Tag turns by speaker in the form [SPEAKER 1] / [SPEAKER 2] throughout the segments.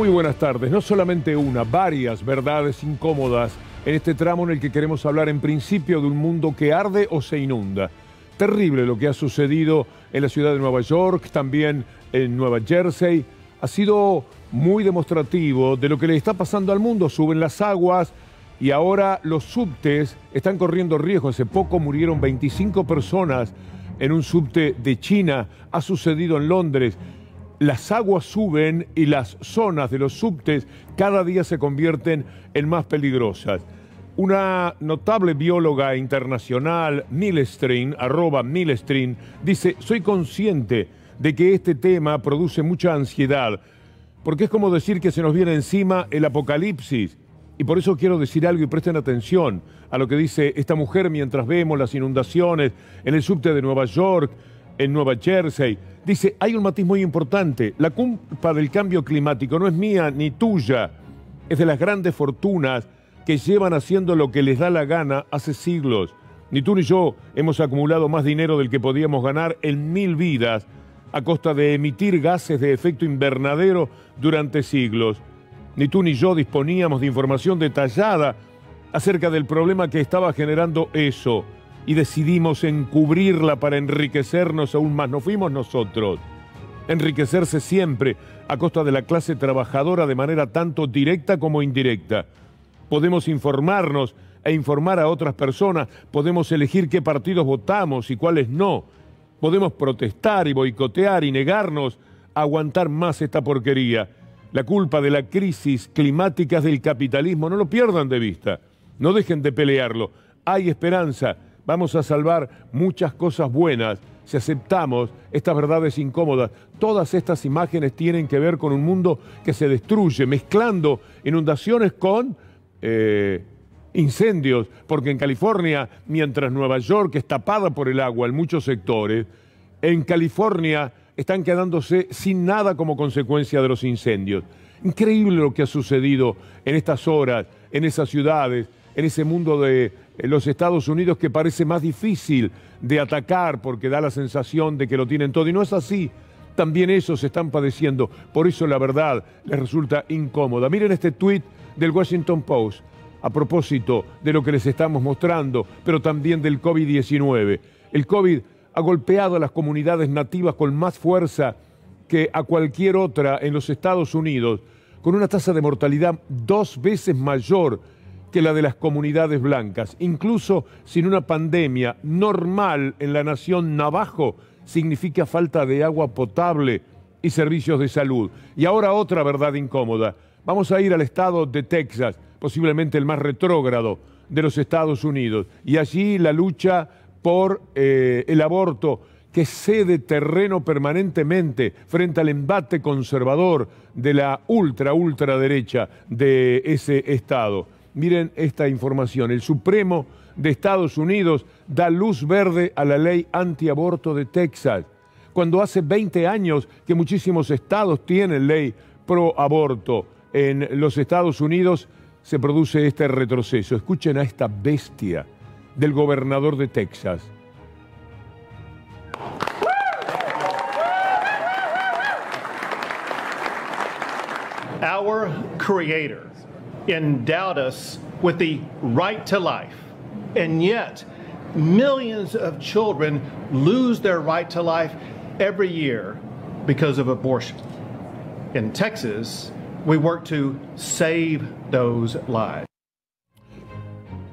[SPEAKER 1] Muy buenas tardes. No solamente una, varias verdades incómodas en este tramo en el que queremos hablar en principio de un mundo que arde o se inunda. Terrible lo que ha sucedido en la ciudad de Nueva York, también en Nueva Jersey. Ha sido muy demostrativo de lo que le está pasando al mundo. Suben las aguas y ahora los subtes están corriendo riesgo. Hace poco murieron 25 personas en un subte de China. Ha sucedido en Londres. Las aguas suben y las zonas de los subtes cada día se convierten en más peligrosas. Una notable bióloga internacional, Milestream, @Milestream, dice: soy consciente de que este tema produce mucha ansiedad, porque es como decir que se nos viene encima el apocalipsis. Y por eso quiero decir algo y presten atención a lo que dice esta mujer mientras vemos las inundaciones en el subte de Nueva York, en Nueva Jersey. Dice, hay un matiz muy importante. La culpa del cambio climático no es mía ni tuya. Es de las grandes fortunas que llevan haciendo lo que les da la gana hace siglos. Ni tú ni yo hemos acumulado más dinero del que podíamos ganar en 1000 vidas a costa de emitir gases de efecto invernadero durante siglos. Ni tú ni yo disponíamos de información detallada acerca del problema que estaba generando eso. Y decidimos encubrirla para enriquecernos aún más. No fuimos nosotros. Enriquecerse siempre a costa de la clase trabajadora de manera tanto directa como indirecta. Podemos informarnos e informar a otras personas. Podemos elegir qué partidos votamos y cuáles no. Podemos protestar y boicotear y negarnos a aguantar más esta porquería. La culpa de la crisis climática es del capitalismo. No lo pierdan de vista. No dejen de pelearlo. Hay esperanza. Vamos a salvar muchas cosas buenas si aceptamos estas verdades incómodas. Todas estas imágenes tienen que ver con un mundo que se destruye, mezclando inundaciones con incendios, porque en California, mientras Nueva York es tapada por el agua en muchos sectores, en California están quedándose sin nada como consecuencia de los incendios. Increíble lo que ha sucedido en estas horas, en esas ciudades, en ese mundo de los Estados Unidos que parece más difícil de atacar porque da la sensación de que lo tienen todo. Y no es así. También ellos están padeciendo. Por eso la verdad les resulta incómoda. Miren este tuit del Washington Post a propósito de lo que les estamos mostrando, pero también del COVID-19. El COVID ha golpeado a las comunidades nativas con más fuerza que a cualquier otra en los Estados Unidos, con una tasa de mortalidad 2 veces mayor que la de las comunidades blancas. Incluso sin una pandemia normal en la nación navajo, significa falta de agua potable y servicios de salud. Y ahora otra verdad incómoda. Vamos a ir al estado de Texas, posiblemente el más retrógrado de los Estados Unidos. Y allí la lucha por el aborto, que cede terreno permanentemente frente al embate conservador de la ultraderecha de ese estado. Miren esta información. El Supremo de Estados Unidos da luz verde a la ley antiaborto de Texas, cuando hace 20 años que muchísimos estados tienen ley pro aborto. En los Estados Unidos se produce este retroceso. Escuchen a esta bestia del gobernador de Texas.
[SPEAKER 2] Our Creator endowed us with the right to life, and yet millions of children lose their right to life every year because of abortion. In Texas, we work to save those lives.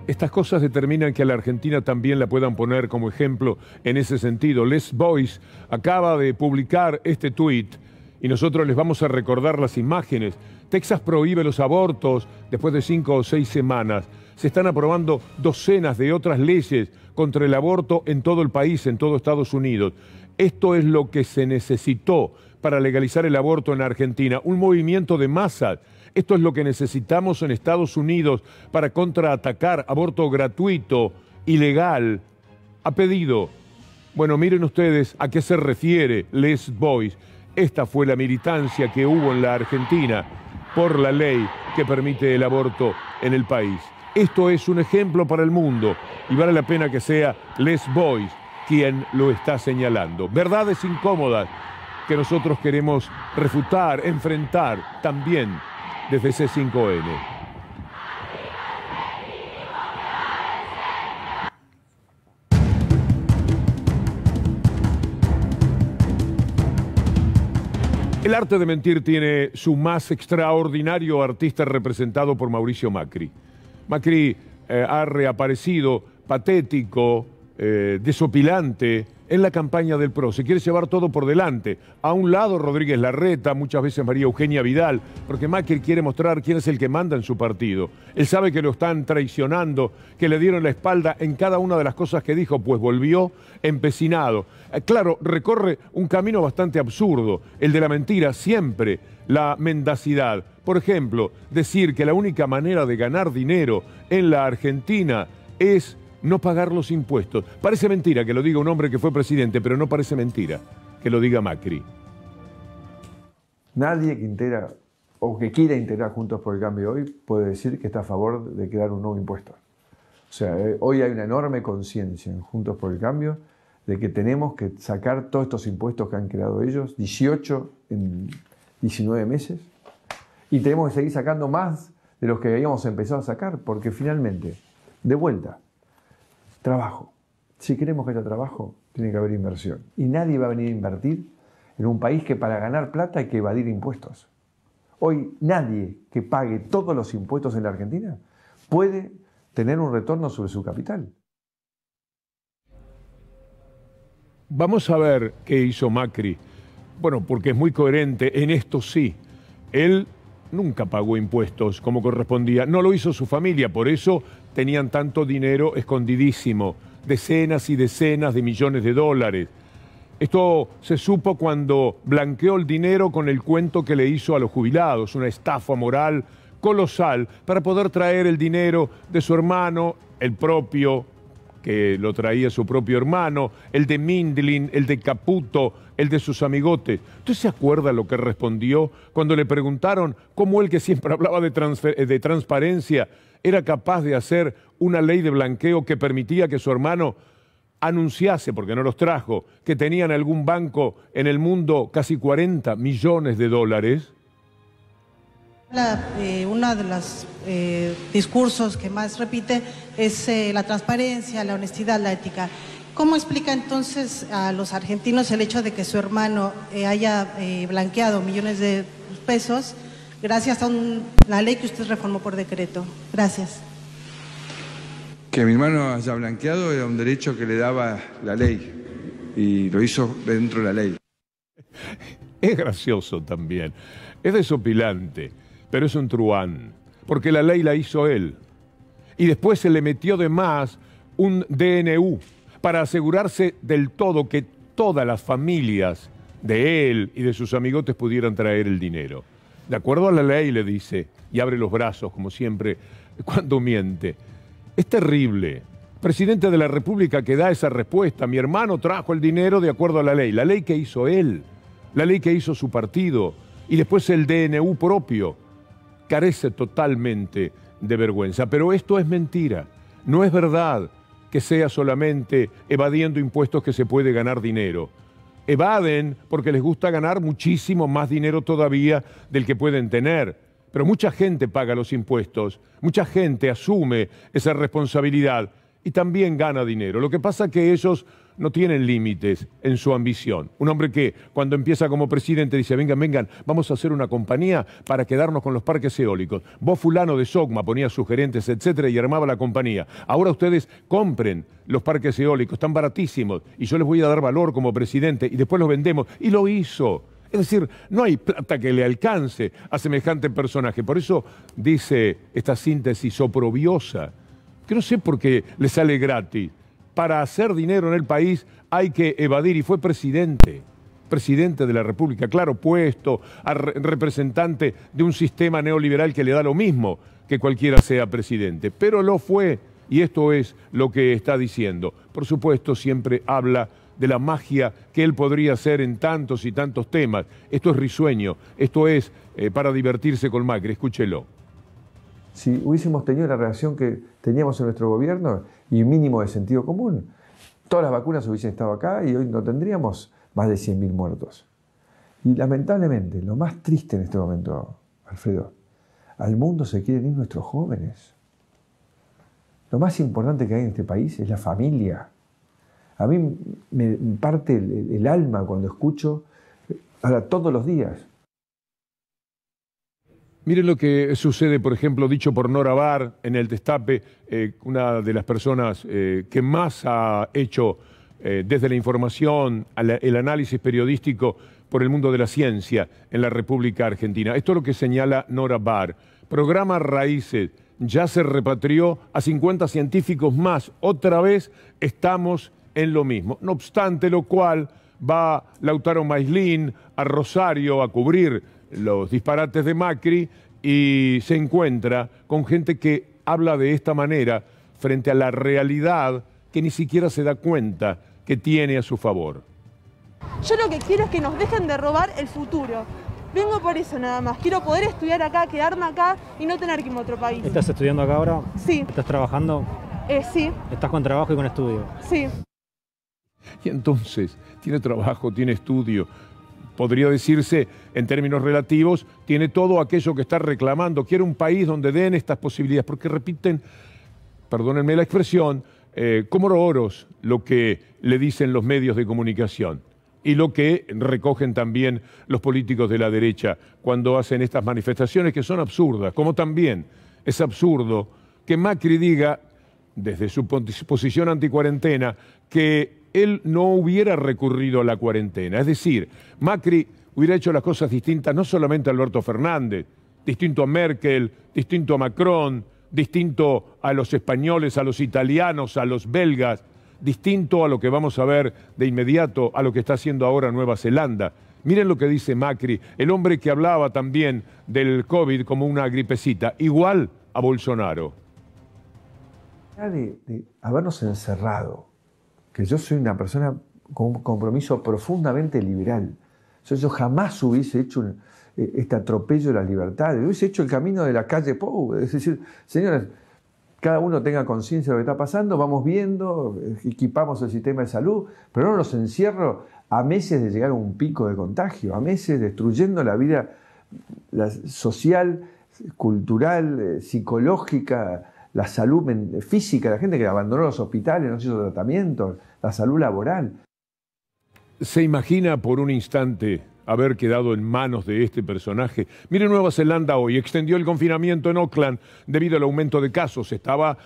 [SPEAKER 1] Estas cosas determinan que a la Argentina también la puedan poner como ejemplo en ese sentido. Les Boys acaba de publicar este tuit y nosotros les vamos a recordar las imágenes. Texas prohíbe los abortos después de 5 o 6 semanas. Se están aprobando docenas de otras leyes contra el aborto en todo el país, en todo Estados Unidos. Esto es lo que se necesitó para legalizar el aborto en Argentina, un movimiento de masas. Esto es lo que necesitamos en Estados Unidos para contraatacar aborto gratuito, ilegal. Ha pedido. Bueno, miren ustedes a qué se refiere Les Boys. Esta fue la militancia que hubo en la Argentina por la ley que permite el aborto en el país. Esto es un ejemplo para el mundo y vale la pena que sea Les Boys quien lo está señalando. Verdades incómodas que nosotros queremos refutar, enfrentar también desde C5N. El arte de mentir tiene su más extraordinario artista representado por Mauricio Macri. Macri ha reaparecido patético, desopilante en la campaña del PRO. Se quiere llevar todo por delante. A un lado Rodríguez Larreta, muchas veces María Eugenia Vidal, porque Macri quiere mostrar quién es el que manda en su partido. Él sabe que lo están traicionando, que le dieron la espalda en cada una de las cosas que dijo, pues volvió empecinado. Claro, recorre un camino bastante absurdo, el de la mentira, siempre la mendacidad. Por ejemplo, decir que la única manera de ganar dinero en la Argentina es no pagar los impuestos. Parece mentira que lo diga un hombre que fue presidente, pero no parece mentira que lo diga Macri.
[SPEAKER 3] Nadie que integra o que quiera integrar Juntos por el Cambio hoy puede decir que está a favor de crear un nuevo impuesto. O sea, hoy hay una enorme conciencia en Juntos por el Cambio de que tenemos que sacar todos estos impuestos que han creado ellos, 18 en 19 meses, y tenemos que seguir sacando más de los que habíamos empezado a sacar, porque finalmente, de vuelta, trabajo. Si queremos que haya trabajo, tiene que haber inversión. Y nadie va a venir a invertir en un país que para ganar plata hay que evadir impuestos. Hoy nadie que pague todos los impuestos en la Argentina puede tener un retorno sobre su capital.
[SPEAKER 1] Vamos a ver qué hizo Macri. Bueno, porque es muy coherente, en esto sí. Él nunca pagó impuestos como correspondía. No lo hizo su familia, por eso tenían tanto dinero escondidísimo. Decenas y decenas de millones de dólares. Esto se supo cuando blanqueó el dinero con el cuento que le hizo a los jubilados, una estafa moral colosal para poder traer el dinero de su hermano, el propio, que lo traía su propio hermano, el de Mindlin, el de Caputo, el de sus amigotes. ¿Usted se acuerda lo que respondió cuando le preguntaron cómo él, que siempre hablaba de transparencia, era capaz de hacer una ley de blanqueo que permitía que su hermano anunciase, porque no los trajo, que tenían algún banco en el mundo casi 40 millones de dólares?
[SPEAKER 4] Uno de los discursos que más repite es la transparencia, la honestidad, la ética. ¿Cómo explica entonces a los argentinos el hecho de que su hermano haya blanqueado millones de pesos gracias a la ley que usted reformó por decreto? Gracias.
[SPEAKER 5] Que mi hermano haya blanqueado era un derecho que le daba la ley y lo hizo dentro de la ley.
[SPEAKER 1] Es gracioso también, es desopilante, pero es un truán, porque la ley la hizo él. Y después se le metió de más un DNU para asegurarse del todo que todas las familias de él y de sus amigotes pudieran traer el dinero. De acuerdo a la ley, le dice, y abre los brazos, como siempre, cuando miente. Es terrible. Presidente de la República que da esa respuesta. Mi hermano trajo el dinero de acuerdo a la ley que hizo él, la ley que hizo su partido, y después el DNU propio. Carece totalmente de vergüenza. Pero esto es mentira. No es verdad que sea solamente evadiendo impuestos que se puede ganar dinero. Evaden porque les gusta ganar muchísimo más dinero todavía del que pueden tener. Pero mucha gente paga los impuestos, mucha gente asume esa responsabilidad y también gana dinero. Lo que pasa es que ellos no tienen límites en su ambición. Un hombre que cuando empieza como presidente dice, vengan, vamos a hacer una compañía para quedarnos con los parques eólicos. Vos fulano de Sogma ponía sus gerentes, etcétera, y armaba la compañía. Ahora ustedes compren los parques eólicos, están baratísimos, y yo les voy a dar valor como presidente, y después los vendemos. Y lo hizo. Es decir, no hay plata que le alcance a semejante personaje. Por eso dice esta síntesis oprobiosa, que no sé por qué le sale gratis. Para hacer dinero en el país hay que evadir, y fue presidente de la República, claro, puesto a representante de un sistema neoliberal que le da lo mismo que cualquiera sea presidente, pero lo fue, y esto es lo que está diciendo. Por supuesto, siempre habla de la magia que él podría hacer en tantos y tantos temas. Esto es risueño, esto es para divertirse con Macri, escúchelo.
[SPEAKER 3] Si hubiésemos tenido la reacción que teníamos en nuestro gobierno y mínimo de sentido común, todas las vacunas hubiesen estado acá y hoy no tendríamos más de 100.000 muertos. Y lamentablemente, lo más triste en este momento, Alfredo, al mundo se quieren ir nuestros jóvenes. Lo más importante que hay en este país es la familia. A mí me parte el alma cuando escucho, ahora todos los días.
[SPEAKER 1] Miren lo que sucede, por ejemplo, dicho por Nora Barr en el Destape, una de las personas que más ha hecho desde la información, el análisis periodístico por el mundo de la ciencia en la República Argentina. Esto es lo que señala Nora Barr. Programa Raíces ya se repatrió a 50 científicos más. Otra vez estamos en lo mismo. No obstante lo cual, va Lautaro Maislin a Rosario a cubrir los disparates de Macri y se encuentra con gente que habla de esta manera frente a la realidad que ni siquiera se da cuenta que tiene a su favor.
[SPEAKER 6] Yo lo que quiero es que nos dejen de robar el futuro. Vengo por eso nada más. Quiero poder estudiar acá, quedarme acá y no tener que irme a otro país.
[SPEAKER 7] ¿Estás estudiando acá ahora?
[SPEAKER 6] Sí.
[SPEAKER 7] ¿Estás trabajando?
[SPEAKER 6] Sí.
[SPEAKER 7] ¿Estás con trabajo y con estudio?
[SPEAKER 6] Sí.
[SPEAKER 1] Y entonces, tiene trabajo, tiene estudio. Podría decirse, en términos relativos, tiene todo aquello que está reclamando. Quiere un país donde den estas posibilidades, porque repiten, perdónenme la expresión, como oros lo que le dicen los medios de comunicación y lo que recogen también los políticos de la derecha cuando hacen estas manifestaciones que son absurdas, como también es absurdo que Macri diga, desde su posición anticuarentena, que él no hubiera recurrido a la cuarentena. Es decir, Macri hubiera hecho las cosas distintas, no solamente a Alberto Fernández, distinto a Merkel, distinto a Macron, distinto a los españoles, a los italianos, a los belgas, distinto a lo que vamos a ver de inmediato, a lo que está haciendo ahora Nueva Zelanda. Miren lo que dice Macri, el hombre que hablaba también del COVID como una gripecita, igual a Bolsonaro.
[SPEAKER 3] De habernos encerrado, que yo soy una persona con un compromiso profundamente liberal. Yo jamás hubiese hecho este atropello de las libertades, hubiese hecho el camino de la calle Pou, es decir, señores, cada uno tenga conciencia de lo que está pasando, vamos viendo, equipamos el sistema de salud, pero no los encierro a meses de llegar a un pico de contagio, a meses destruyendo la vida social, cultural, psicológica, la salud física, la gente que abandonó los hospitales, no se hizo tratamientos, la salud laboral.
[SPEAKER 1] ¿Se imagina por un instante haber quedado en manos de este personaje? Mire, Nueva Zelanda hoy extendió el confinamiento en Auckland debido al aumento de casos. Estaba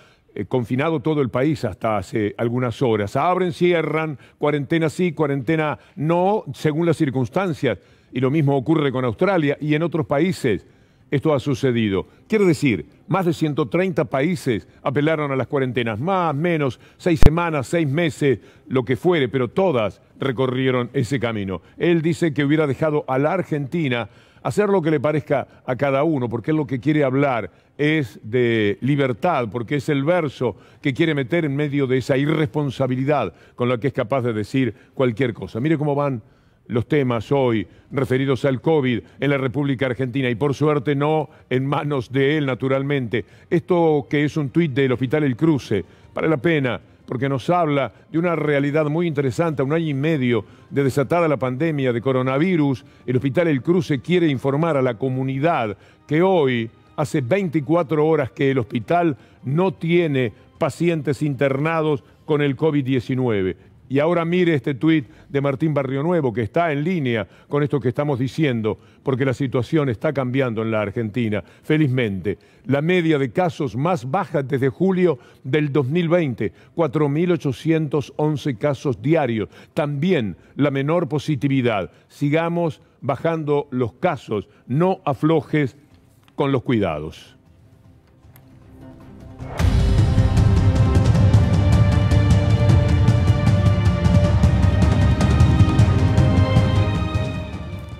[SPEAKER 1] confinado todo el país hasta hace algunas horas. Abren, cierran, cuarentena sí, cuarentena no, según las circunstancias. Y lo mismo ocurre con Australia y en otros países. Esto ha sucedido. Quiere decir, más de 130 países apelaron a las cuarentenas, más, menos, 6 semanas, 6 meses, lo que fuere, pero todas recorrieron ese camino. Él dice que hubiera dejado a la Argentina hacer lo que le parezca a cada uno, porque él lo que quiere hablar es de libertad, porque es el verso que quiere meter en medio de esa irresponsabilidad con la que es capaz de decir cualquier cosa. Mire cómo van los temas hoy referidos al COVID en la República Argentina y por suerte no en manos de él naturalmente. Esto que es un tuit del Hospital El Cruce, vale la pena porque nos habla de una realidad muy interesante. A 1 año y medio de desatada la pandemia de coronavirus, el Hospital El Cruce quiere informar a la comunidad que hoy hace 24 horas que el hospital no tiene pacientes internados con el COVID-19. Y ahora mire este tuit de Martín Barrionuevo, que está en línea con esto que estamos diciendo, porque la situación está cambiando en la Argentina, felizmente. La media de casos más baja desde julio del 2020, 4.811 casos diarios. También la menor positividad. Sigamos bajando los casos, no aflojes con los cuidados.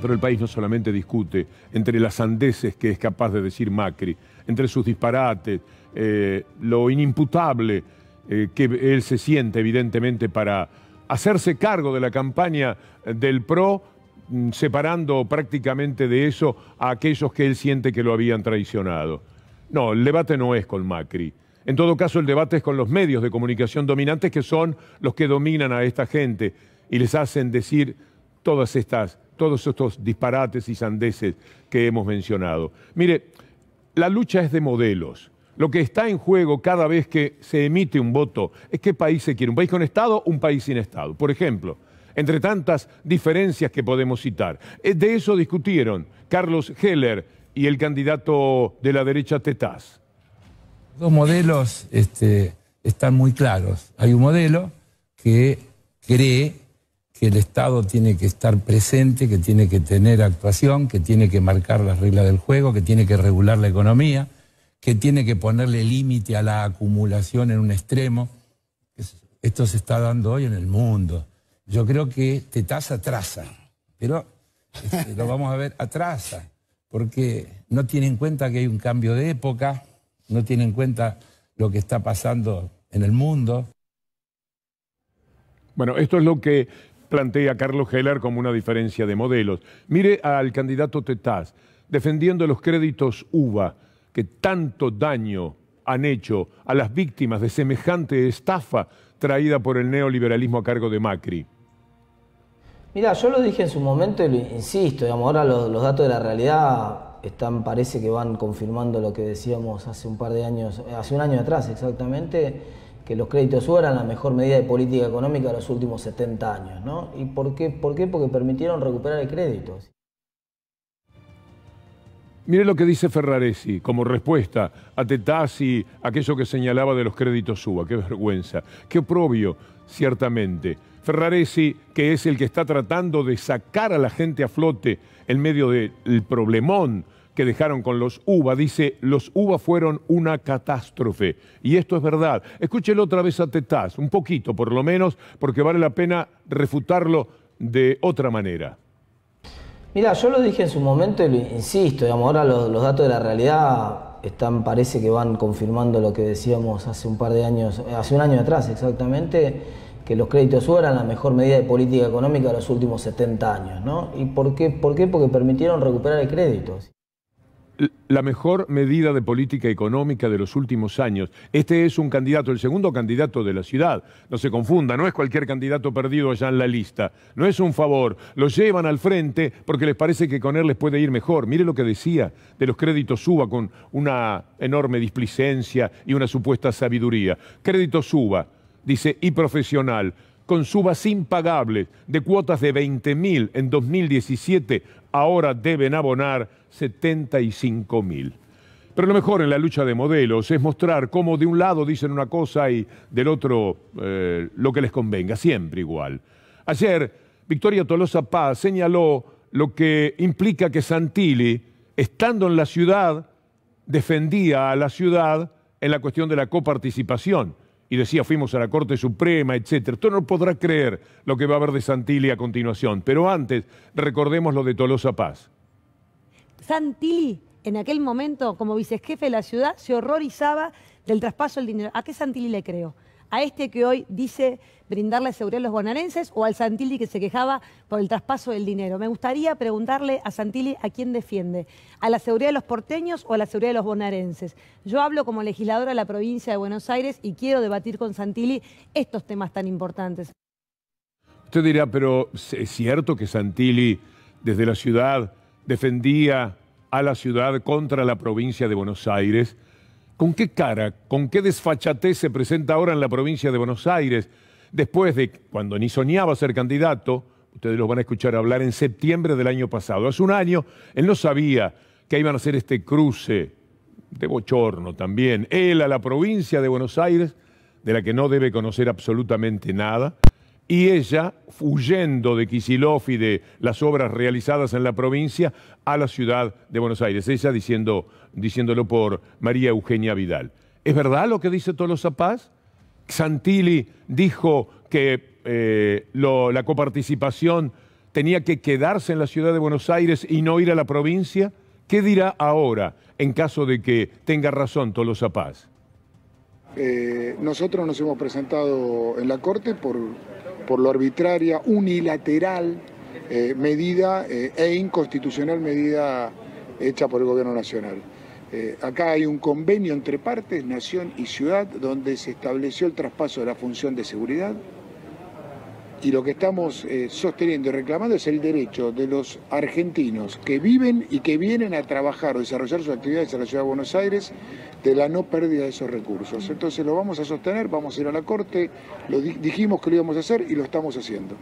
[SPEAKER 1] Pero el país no solamente discute entre las sandeces que es capaz de decir Macri, entre sus disparates, lo inimputable que él se siente evidentemente para hacerse cargo de la campaña del PRO, separando prácticamente de eso a aquellos que él siente que lo habían traicionado. No, el debate no es con Macri. En todo caso, el debate es con los medios de comunicación dominantes, que son los que dominan a esta gente y les hacen decir todas estas todos estos disparates y sandeces que hemos mencionado. Mire, la lucha es de modelos. Lo que está en juego cada vez que se emite un voto es qué país se quiere, un país con Estado o un país sin Estado. Por ejemplo, entre tantas diferencias que podemos citar. De eso discutieron Carlos Heller y el candidato de la derecha Tetaz.
[SPEAKER 8] Dos modelos están muy claros. Hay un modelo que cree que el Estado tiene que estar presente, que tiene que tener actuación, que tiene que marcar las reglas del juego, que tiene que regular la economía, que tiene que ponerle límite a la acumulación en un extremo. Esto se está dando hoy en el mundo. Yo creo que Tetaz atrasa, pero lo vamos a ver, atrasa, porque no tiene en cuenta que hay un cambio de época, no tiene en cuenta lo que está pasando en el mundo.
[SPEAKER 1] Bueno, esto es lo que plantea Carlos Heller como una diferencia de modelos. Mire al candidato Tetaz defendiendo los créditos UVA que tanto daño han hecho a las víctimas de semejante estafa traída por el neoliberalismo a cargo de Macri.
[SPEAKER 9] Mira, yo lo dije en su momento y lo insisto, digamos, ahora los datos de la realidad parece que van confirmando lo que decíamos hace un par de años, hace un año atrás exactamente, que los créditos UVA eran la mejor medida de política económica de los últimos 70 años, ¿no? ¿Y por qué? Porque permitieron recuperar el crédito.
[SPEAKER 1] Mire lo que dice Ferraresi como respuesta a Tetaz y aquello que señalaba de los créditos UVA. Qué vergüenza, qué oprobio, ciertamente. Ferraresi, que es el que está tratando de sacar a la gente a flote en medio del problemón que dejaron con los UVA, dice, los UVA fueron una catástrofe. Y esto es verdad. Escúchelo otra vez a Tetaz, un poquito por lo menos, porque vale la pena refutarlo de otra manera.
[SPEAKER 9] Mira, yo lo dije en su momento y lo insisto, digamos, ahora los datos de la realidad parece que van confirmando lo que decíamos hace un par de años, hace un año atrás exactamente, que los créditos UVA eran la mejor medida de política económica de los últimos 70 años, ¿no? ¿Y por qué? Porque permitieron recuperar el crédito.
[SPEAKER 1] La mejor medida de política económica de los últimos años. Este es un candidato, el segundo candidato de la ciudad. No se confunda, no es cualquier candidato perdido allá en la lista. No es un favor. Lo llevan al frente porque les parece que con él les puede ir mejor. Mire lo que decía de los créditos UVA con una enorme displicencia y una supuesta sabiduría. Créditos UVA, dice, y profesional, con subas impagables de cuotas de 20.000 en 2017, ahora deben abonar 75.000. Pero lo mejor en la lucha de modelos es mostrar cómo de un lado dicen una cosa y del otro lo que les convenga, siempre igual. Ayer, Victoria Tolosa Paz señaló lo que implica que Santilli, estando en la ciudad, defendía a la ciudad en la cuestión de la coparticipación. Y decía, fuimos a la Corte Suprema, etc. Usted no podrá creer lo que va a haber de Santilli a continuación. Pero antes, recordemos lo de Tolosa Paz.
[SPEAKER 10] Santilli, en aquel momento, como vicejefe de la ciudad, se horrorizaba del traspaso del dinero. ¿A qué Santilli le creo? ¿A este que hoy dice brindarle seguridad a los bonaerenses o al Santilli que se quejaba por el traspaso del dinero? Me gustaría preguntarle a Santilli a quién defiende, ¿a la seguridad de los porteños o a la seguridad de los bonaerenses? Yo hablo como legisladora de la provincia de Buenos Aires y quiero debatir con Santilli estos temas tan importantes.
[SPEAKER 1] Usted dirá, pero ¿es cierto que Santilli desde la ciudad defendía a la ciudad contra la provincia de Buenos Aires? ¿Con qué cara, con qué desfachatez se presenta ahora en la provincia de Buenos Aires, después de cuando ni soñaba ser candidato? Ustedes lo van a escuchar hablar en septiembre del año pasado. Hace un año él no sabía que iban a hacer este cruce de bochorno también. Él a la provincia de Buenos Aires, de la que no debe conocer absolutamente nada, y ella, huyendo de Kicillof y de las obras realizadas en la provincia, a la ciudad de Buenos Aires. Ella diciéndolo por María Eugenia Vidal. ¿Es verdad lo que dice Tolosa Paz? Santilli dijo que la coparticipación tenía que quedarse en la ciudad de Buenos Aires y no ir a la provincia. ¿Qué dirá ahora en caso de que tenga razón Tolosa Paz?
[SPEAKER 11] Nosotros nos hemos presentado en la Corte por lo arbitraria, unilateral medida e inconstitucional medida hecha por el Gobierno Nacional. Acá hay un convenio entre partes, nación y ciudad, donde se estableció el traspaso de la función de seguridad Y lo que estamos sosteniendo y reclamando es el derecho de los argentinos que viven y que vienen a trabajar o desarrollar sus actividades en la Ciudad de Buenos Aires de la no pérdida de esos recursos. Entonces lo vamos a sostener, vamos a ir a la Corte, dijimos que lo íbamos a hacer y lo estamos haciendo.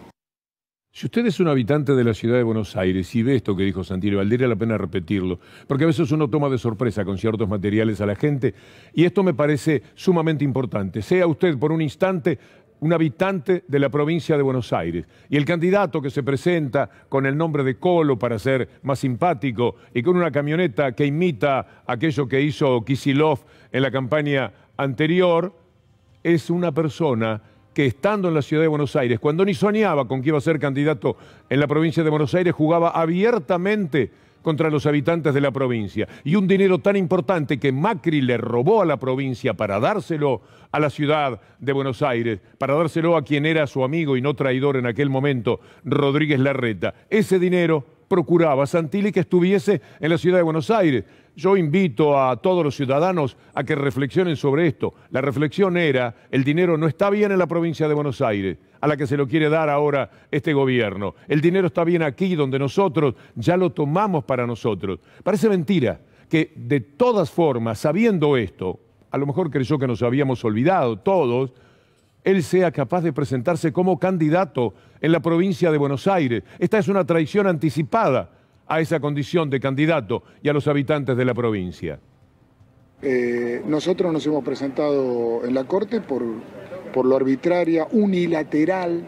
[SPEAKER 1] Si usted es un habitante de la ciudad de Buenos Aires y ve esto que dijo Santilli, valdría la pena repetirlo, porque a veces uno toma de sorpresa con ciertos materiales a la gente, y esto me parece sumamente importante. Sea usted por un instante un habitante de la provincia de Buenos Aires, y el candidato que se presenta con el nombre de Colo para ser más simpático y con una camioneta que imita aquello que hizo Kicillof en la campaña anterior, es una persona que estando en la ciudad de Buenos Aires, cuando ni soñaba con que iba a ser candidato en la provincia de Buenos Aires, jugaba abiertamente contra los habitantes de la provincia. Y un dinero tan importante que Macri le robó a la provincia para dárselo a la ciudad de Buenos Aires, para dárselo a quien era su amigo y no traidor en aquel momento, Rodríguez Larreta. Ese dinero procuraba Santilli que estuviese en la ciudad de Buenos Aires. Yo invito a todos los ciudadanos a que reflexionen sobre esto. La reflexión era, el dinero no está bien en la provincia de Buenos Aires, a la que se lo quiere dar ahora este gobierno. El dinero está bien aquí, donde nosotros ya lo tomamos para nosotros. Parece mentira que de todas formas, sabiendo esto, a lo mejor creyó que nos habíamos olvidado todos, él sea capaz de presentarse como candidato en la provincia de Buenos Aires. Esta es una traición anticipada a esa condición de candidato y a los habitantes de la provincia.
[SPEAKER 11] Nosotros nos hemos presentado en la Corte por lo arbitraria, unilateral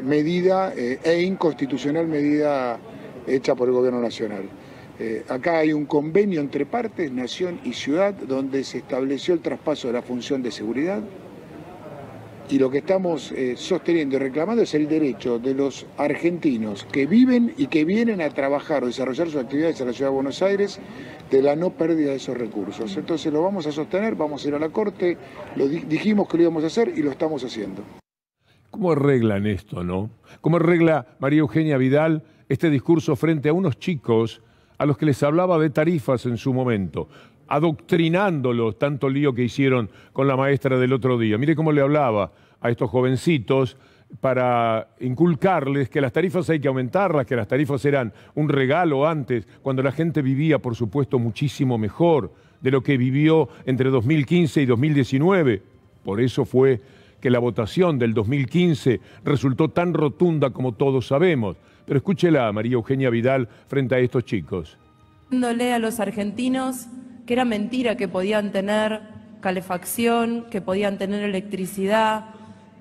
[SPEAKER 11] medida e inconstitucional medida hecha por el Gobierno Nacional. Acá hay un convenio entre partes, nación y ciudad, donde se estableció el traspaso de la función de seguridad. Y lo que estamos sosteniendo y reclamando es el derecho de los argentinos que viven y que vienen a trabajar o desarrollar sus actividades en la Ciudad de Buenos Aires de la no pérdida de esos recursos. Entonces lo vamos a sostener, vamos a ir a la Corte, dijimos que lo íbamos a hacer y lo estamos haciendo.
[SPEAKER 1] ¿Cómo arreglan esto, no? ¿Cómo arregla María Eugenia Vidal este discurso frente a unos chicos a los que les hablaba de tarifas en su momento, adoctrinándolos, tanto lío que hicieron con la maestra del otro día? Mire cómo le hablaba a estos jovencitos para inculcarles que las tarifas hay que aumentarlas, que las tarifas eran un regalo antes, cuando la gente vivía, por supuesto, muchísimo mejor de lo que vivió entre 2015 y 2019. Por eso fue que la votación del 2015 resultó tan rotunda como todos sabemos. Pero escúchela a María Eugenia Vidal frente a estos chicos.
[SPEAKER 12] Diciéndole a los argentinos que era mentira que podían tener calefacción, que podían tener electricidad,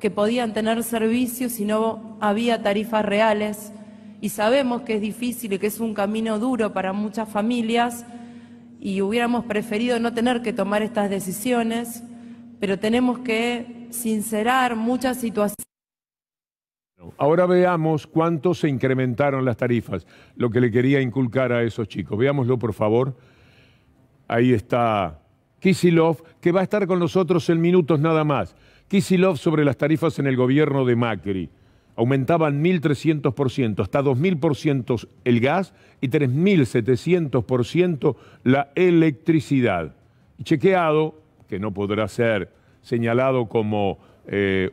[SPEAKER 12] que podían tener servicios si no había tarifas reales. Y sabemos que es difícil y que es un camino duro para muchas familias y hubiéramos preferido no tener que tomar estas decisiones, pero tenemos que sincerar muchas situaciones.
[SPEAKER 1] Ahora veamos cuánto se incrementaron las tarifas, lo que le quería inculcar a esos chicos. Veámoslo, por favor. Ahí está Kicillof, que va a estar con nosotros en minutos nada más. Kicillof sobre las tarifas en el gobierno de Macri. Aumentaban 1.300%, hasta 2.000% el gas y 3.700% la electricidad. Y chequeado, que no podrá ser señalado como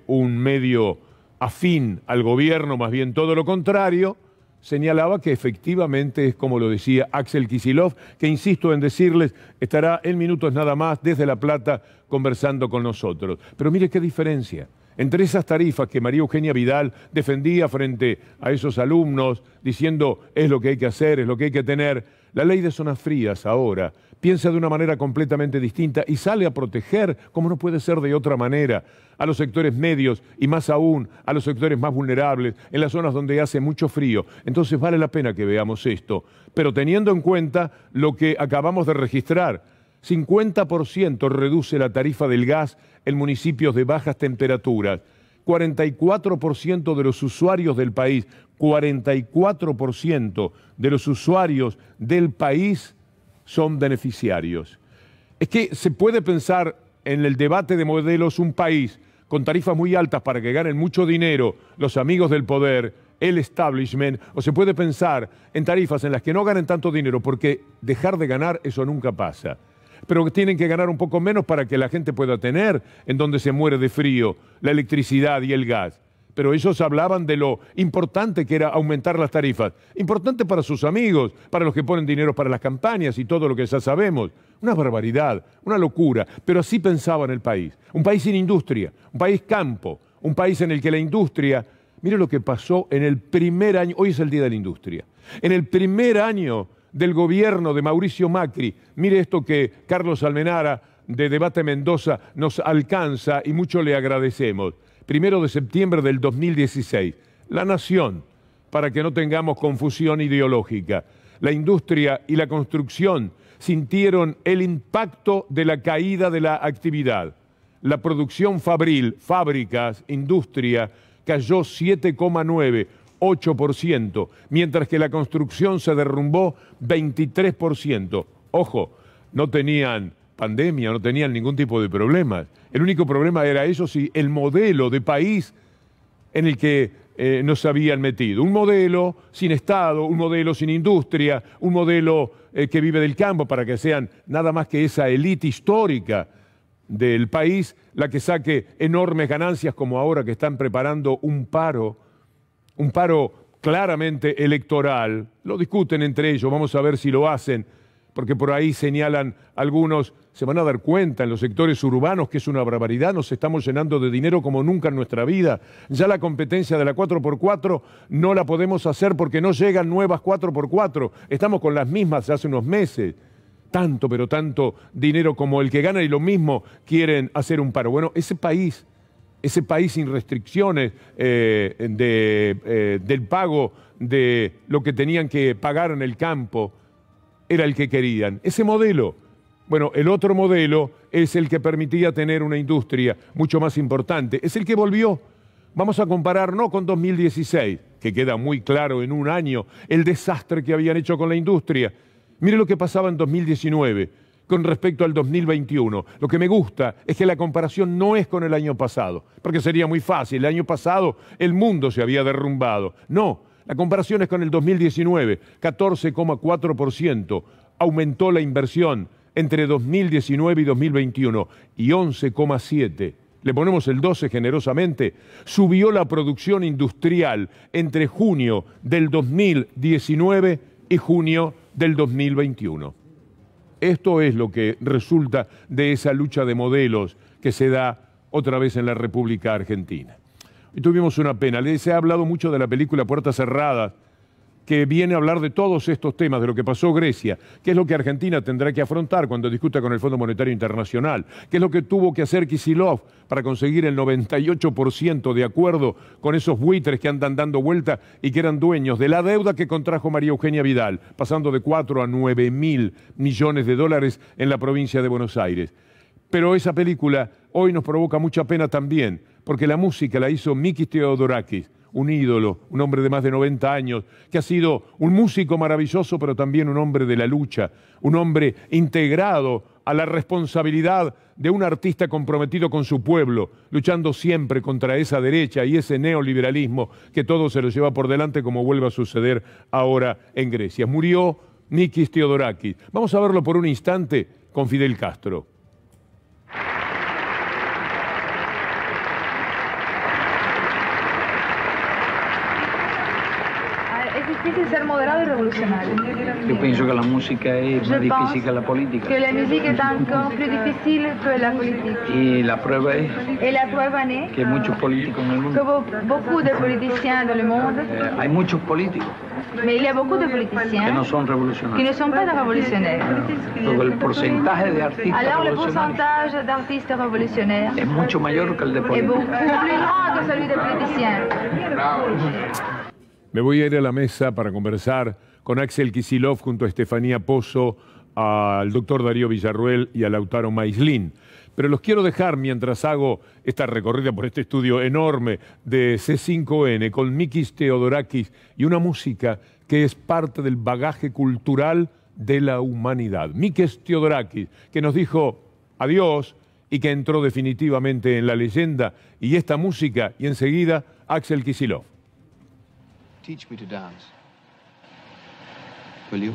[SPEAKER 1] un medio afín al gobierno, más bien todo lo contrario, señalaba que efectivamente es como lo decía Axel Kicillof, que insisto en decirles, estará en minutos nada más desde La Plata conversando con nosotros. Pero mire qué diferencia entre esas tarifas que María Eugenia Vidal defendía frente a esos alumnos, diciendo es lo que hay que hacer, es lo que hay que tener. La ley de zonas frías ahora piensa de una manera completamente distinta y sale a proteger, como no puede ser de otra manera, a los sectores medios y más aún a los sectores más vulnerables, en las zonas donde hace mucho frío. Entonces vale la pena que veamos esto, pero teniendo en cuenta lo que acabamos de registrar, 50% reduce la tarifa del gas en municipios de bajas temperaturas, 44% de los usuarios del país, 44% de los usuarios del país son beneficiarios. Es que se puede pensar en el debate de modelos un país con tarifas muy altas para que ganen mucho dinero los amigos del poder, el establishment, o se puede pensar en tarifas en las que no ganen tanto dinero, porque dejar de ganar eso nunca pasa, pero que tienen que ganar un poco menos para que la gente pueda tener en donde se muere de frío la electricidad y el gas. pero ellos hablaban de lo importante que era aumentar las tarifas. Importante para sus amigos, para los que ponen dinero para las campañas y todo lo que ya sabemos. Una barbaridad, una locura, pero así pensaban el país. Un país sin industria, un país campo, un país en el que la industria... Mire lo que pasó en el primer año, hoy es el Día de la Industria, en el primer año del gobierno de Mauricio Macri, mire esto que Carlos Almenara de Debate Mendoza nos alcanza y mucho le agradecemos. 1 de septiembre del 2016, La Nación, para que no tengamos confusión ideológica. La industria y la construcción sintieron el impacto de la caída de la actividad. La producción fabril, fábricas, industria, cayó 7,9%, 8%, mientras que la construcción se derrumbó 23%. Ojo, no tenían pandemia, no tenían ningún tipo de problemas. El único problema era eso sí, el modelo de país en el que nos habían metido. Un modelo sin Estado, un modelo sin industria, un modelo que vive del campo para que sean nada más que esa élite histórica del país la que saque enormes ganancias, como ahora que están preparando un paro claramente electoral. Lo discuten entre ellos, vamos a ver si lo hacen, porque por ahí señalan algunos, se van a dar cuenta en los sectores urbanos que es una barbaridad, nos estamos llenando de dinero como nunca en nuestra vida. Ya la competencia de la 4x4 no la podemos hacer porque no llegan nuevas 4x4, estamos con las mismas de hace unos meses. Tanto, pero tanto dinero como el que gana y lo mismo quieren hacer un paro. Bueno, ese país sin restricciones del pago de lo que tenían que pagar en el campo, era el que querían. Ese modelo. Bueno, el otro modelo es el que permitía tener una industria mucho más importante. Es el que volvió. Vamos a comparar no con 2016, que queda muy claro en un año el desastre que habían hecho con la industria. Mire lo que pasaba en 2019 con respecto al 2021. Lo que me gusta es que la comparación no es con el año pasado, porque sería muy fácil. El año pasado el mundo se había derrumbado. No, la comparación es con el 2019, 14,4%. Aumentó la inversión entre 2019 y 2021 y 11,7%. Le ponemos el 12 generosamente. Subió la producción industrial entre junio del 2019 y junio del 2021. Esto es lo que resulta de esa lucha de modelos que se da otra vez en la República Argentina. Y tuvimos una pena. Les he hablado mucho de la película Puertas Cerradas, que viene a hablar de todos estos temas, de lo que pasó Grecia, qué es lo que Argentina tendrá que afrontar cuando discuta con el Fondo Monetario Internacional, qué es lo que tuvo que hacer Kicillof para conseguir el 98% de acuerdo con esos buitres que andan dando vuelta y que eran dueños de la deuda que contrajo María Eugenia Vidal, pasando de 4 a 9.000 millones de dólares en la provincia de Buenos Aires. Pero esa película hoy nos provoca mucha pena también, porque la música la hizo Mikis Theodorakis, un ídolo, un hombre de más de 90 años, que ha sido un músico maravilloso, pero también un hombre de la lucha, un hombre integrado a la responsabilidad de un artista comprometido con su pueblo, luchando siempre contra esa derecha y ese neoliberalismo que todo se lo lleva por delante, como vuelve a suceder ahora en Grecia. Murió Mikis Theodorakis. Vamos a verlo por un instante con Fidel Castro.
[SPEAKER 13] Difficile ser moderado y revolucionario.
[SPEAKER 14] Io penso che la musica è più difficile che la politica.
[SPEAKER 13] Que la musique est encore plus difficile que la politique.
[SPEAKER 14] Y la prueba es
[SPEAKER 13] Et la preuve en est
[SPEAKER 14] que hay muchos políticos en el mundo.
[SPEAKER 13] que beaucoup de politiciens dans le monde,
[SPEAKER 14] Hay muchos políticos
[SPEAKER 13] mais il y a beaucoup de
[SPEAKER 14] que
[SPEAKER 13] politiciens
[SPEAKER 14] no son
[SPEAKER 13] qui
[SPEAKER 14] revolucionarios.
[SPEAKER 13] ne sont pas des révolutionnaires.
[SPEAKER 14] Luego el porcentaje de artistas
[SPEAKER 13] Alors le
[SPEAKER 14] revolucionarios
[SPEAKER 13] pourcentage d'artistes révolutionnaires
[SPEAKER 14] es mucho mayor que el de
[SPEAKER 13] est
[SPEAKER 14] políticos.
[SPEAKER 13] beaucoup plus grand que celui des politiciens.
[SPEAKER 1] Me voy a ir a la mesa para conversar con Axel Kicillof junto a Estefanía Pozo, al doctor Darío Villarruel y a Lautaro Maislin. Pero los quiero dejar mientras hago esta recorrida por este estudio enorme de C5N con Mikis Theodorakis y una música que es parte del bagaje cultural de la humanidad. Mikis Theodorakis, que nos dijo adiós y que entró definitivamente en la leyenda, y esta música, y enseguida Axel Kicillof.
[SPEAKER 15] Teach me to dance. Will you?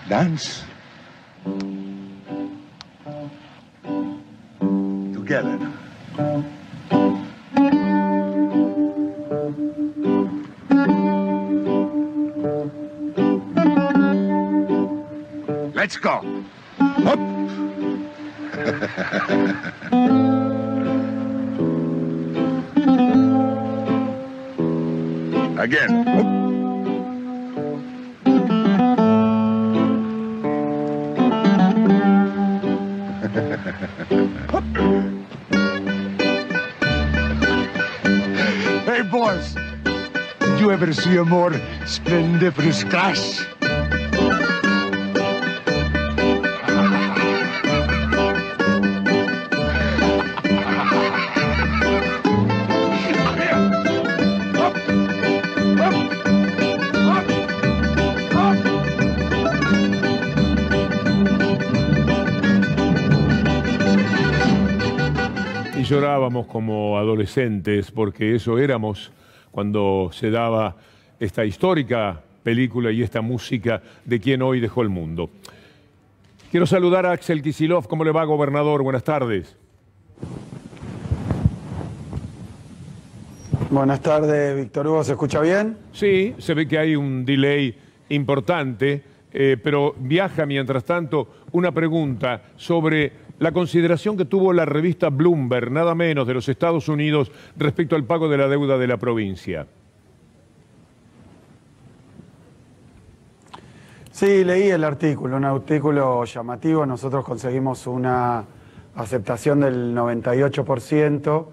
[SPEAKER 16] Dance. Together. Let's go. Up. Again. Hey, boys. Did you ever see a more splendiferous crash?
[SPEAKER 1] Y llorábamos como adolescentes, porque eso éramos cuando se daba esta histórica película y esta música de quien hoy dejó el mundo. Quiero saludar a Axel Kicillof. ¿Cómo le va, gobernador? Buenas tardes.
[SPEAKER 17] Buenas tardes, Víctor Hugo. ¿Se escucha bien?
[SPEAKER 1] Sí, se ve que hay un delay importante, pero viaja mientras tanto una pregunta sobre la consideración que tuvo la revista Bloomberg, nada menos, de los Estados Unidos respecto al pago de la deuda de la provincia.
[SPEAKER 17] Sí, leí el artículo, un artículo llamativo. Nosotros conseguimos una aceptación del 98%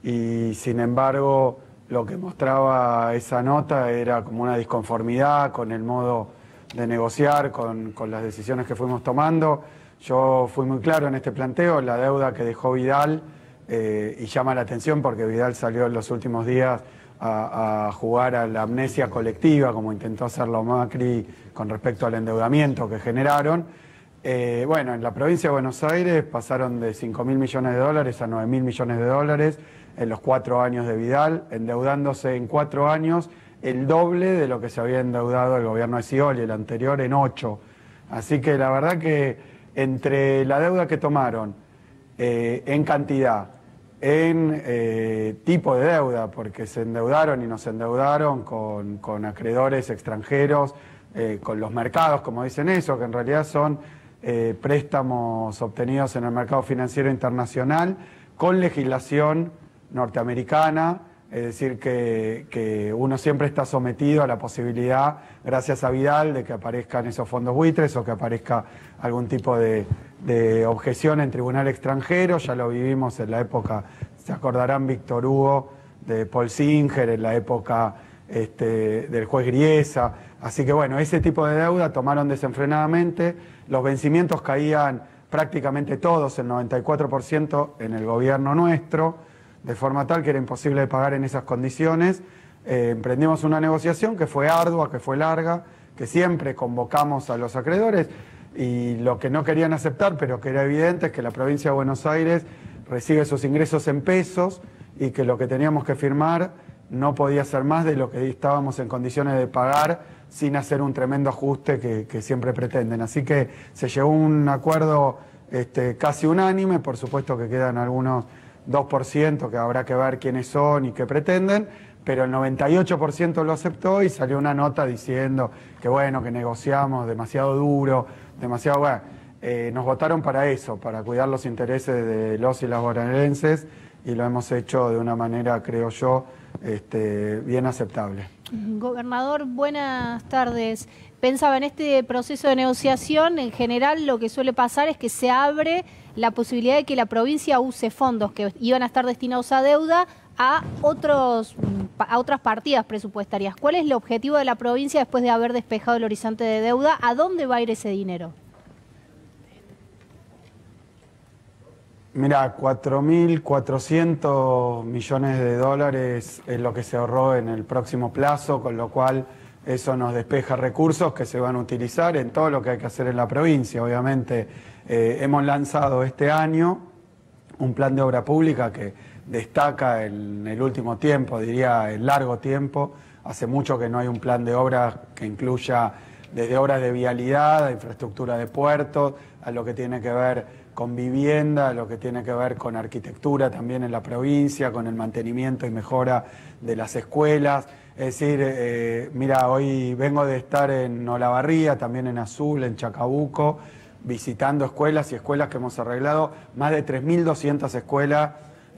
[SPEAKER 17] y, sin embargo, lo que mostraba esa nota era como una disconformidad con el modo de negociar, con las decisiones que fuimos tomando. Yo fui muy claro en este planteo, la deuda que dejó Vidal, y llama la atención porque Vidal salió en los últimos días a jugar a la amnesia colectiva, como intentó hacerlo Macri con respecto al endeudamiento que generaron. Bueno, en la provincia de Buenos Aires pasaron de 5.000 millones de dólares a 9.000 millones de dólares en los 4 años de Vidal, endeudándose en 4 años el doble de lo que se había endeudado el gobierno de Scioli, el anterior, en 8. Así que la verdad que entre la deuda que tomaron en cantidad, en tipo de deuda, porque se endeudaron y nos endeudaron con acreedores extranjeros, con los mercados, como dicen eso, que en realidad son préstamos obtenidos en el mercado financiero internacional con legislación norteamericana, es decir, que uno siempre está sometido a la posibilidad, gracias a Vidal, de que aparezcan esos fondos buitres o que aparezca algún tipo de objeción en tribunal extranjero. Ya lo vivimos en la época, se acordarán, Víctor Hugo, de Paul Singer, en la época del juez Griesa. Así que bueno, ese tipo de deuda tomaron desenfrenadamente, los vencimientos caían prácticamente todos, el 94% en el gobierno nuestro, de forma tal que era imposible de pagar en esas condiciones. Emprendimos una negociación que fue ardua, que fue larga, que siempre convocamos a los acreedores, y lo que no querían aceptar, pero que era evidente, es que la provincia de Buenos Aires recibe sus ingresos en pesos y que lo que teníamos que firmar no podía ser más de lo que estábamos en condiciones de pagar sin hacer un tremendo ajuste que siempre pretenden. Así que se llegó a un acuerdo casi unánime. Por supuesto que quedan algunos 2% que habrá que ver quiénes son y qué pretenden, pero el 98% lo aceptó y salió una nota diciendo que bueno, que negociamos demasiado duro, demasiado bueno. Nos votaron para eso, para cuidar los intereses de los y las bonaerenses, y lo hemos hecho de una manera, creo yo, bien aceptable.
[SPEAKER 18] Gobernador, buenas tardes. Pensaba en este proceso de negociación, en general lo que suele pasar es que se abre la posibilidad de que la provincia use fondos que iban a estar destinados a deuda a otras partidas presupuestarias. ¿Cuál es el objetivo de la provincia después de haber despejado el horizonte de deuda? ¿A dónde va a ir ese dinero?
[SPEAKER 17] Mira, 4.400 millones de dólares es lo que se ahorró en el próximo plazo, con lo cual eso nos despeja recursos que se van a utilizar en todo lo que hay que hacer en la provincia. Obviamente hemos lanzado este año un plan de obra pública que destaca en el último tiempo, diría el largo tiempo. Hace mucho que no hay un plan de obra que incluya desde obras de vialidad, a infraestructura de puertos, a lo que tiene que ver con vivienda, lo que tiene que ver con arquitectura también en la provincia, con el mantenimiento y mejora de las escuelas. Es decir, mira, hoy vengo de estar en Olavarría, también en Azul, en Chacabuco, visitando escuelas y escuelas que hemos arreglado, más de 3.200 escuelas